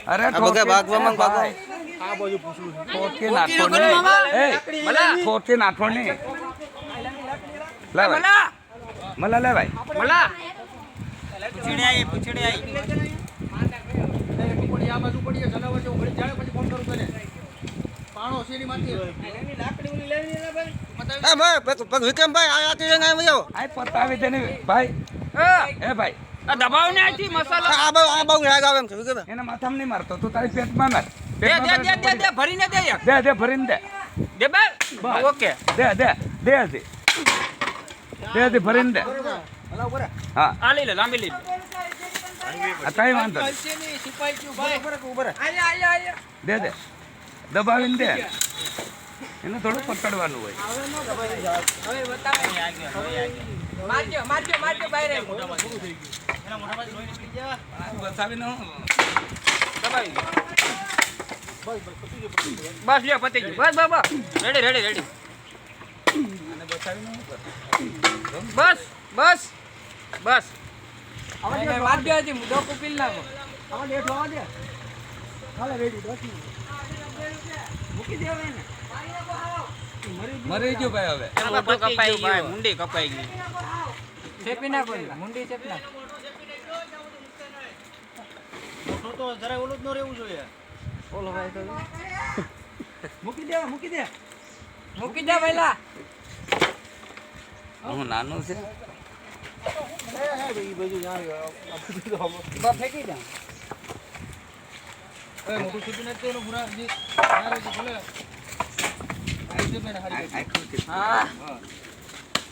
અરે બગા ભાગવામાં ભાગો આ બાજુ પૂછલું ઠોકી નાખો ને એ મલા ઠોકી નાખો ને લે ભાઈ મલા લે ભાઈ મલા પૂછડી આવી પડી આ બાજુ પડી જનાવર જેવું ઘડી જાય પછી ફોન કરું તને પાણો સીડી માંથી લાકડી ઉની લેવી ને ભાઈ હા ભાઈ પગ વિક્રમભાઈ આથી જઈને આવ્યો આ પતાવી દે ને ભાઈ એ ભાઈ આ દબાવ ને આથી મસાલા આ બહુ રાગ આવે એમ છે વિક્રમ એને માથામાં નહીં મારતો તું તારી પેટમાં માર દે ભરીને દે યાર દે ભરીને દે દે બસ ઓકે દે ભરીને દે હા આ લઈ લે લાંબી લઈ લે આ કઈ વાંધો નહીં સિપાઈ ક્યુ ભાઈ ઉભર દે દબાવીને દે એને થોડું પકડવાનું હોય હવે બતાવે મારજો બહાર બતાવીને દબાવી બસ લ્યો પતી ગયું બસ રેડી અને બતાવીને બસ મારજો હજી મુદ્દો કુપીલ નાખો આવા લેટ હોવા દે હાલે રેડી 10 મિનિટ મૂકી દેવે ને મરી ગયો ભાઈ હવે મોટો કપાઈ ગયો મુંડી કપાઈ ગઈ ચેપી નાખો મુંડી ચેપી નાખો મોટો તો જરા ઓલું જ ન રહેવું જોઈએ ઓલો ભાઈ તો મૂકી દે વેલા હું નાનું છે એ બાજુ ફેંકી દે મોટું છૂટી નાખતો એનો પૂરા જે ભલે હા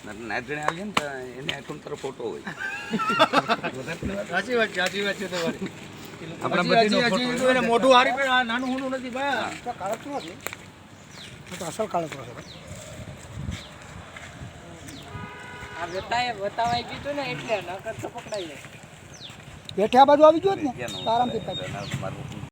નાચણે આવીએ ને તો એને આખું તારો ફોટો હોય સાચી વાત છે તમારી આપણા બધીનો ફોટો એને મોઢું હારી પણ આ નાનું હોનું નથી ભાઈ તો કાળતરો છે તો અસલ કાળતરો છે આ બતાવાય કીધું ને એટલે નકર તો પકડાઈ જાય બેઠે આ બાજુ આવી ગયો ને આરામથી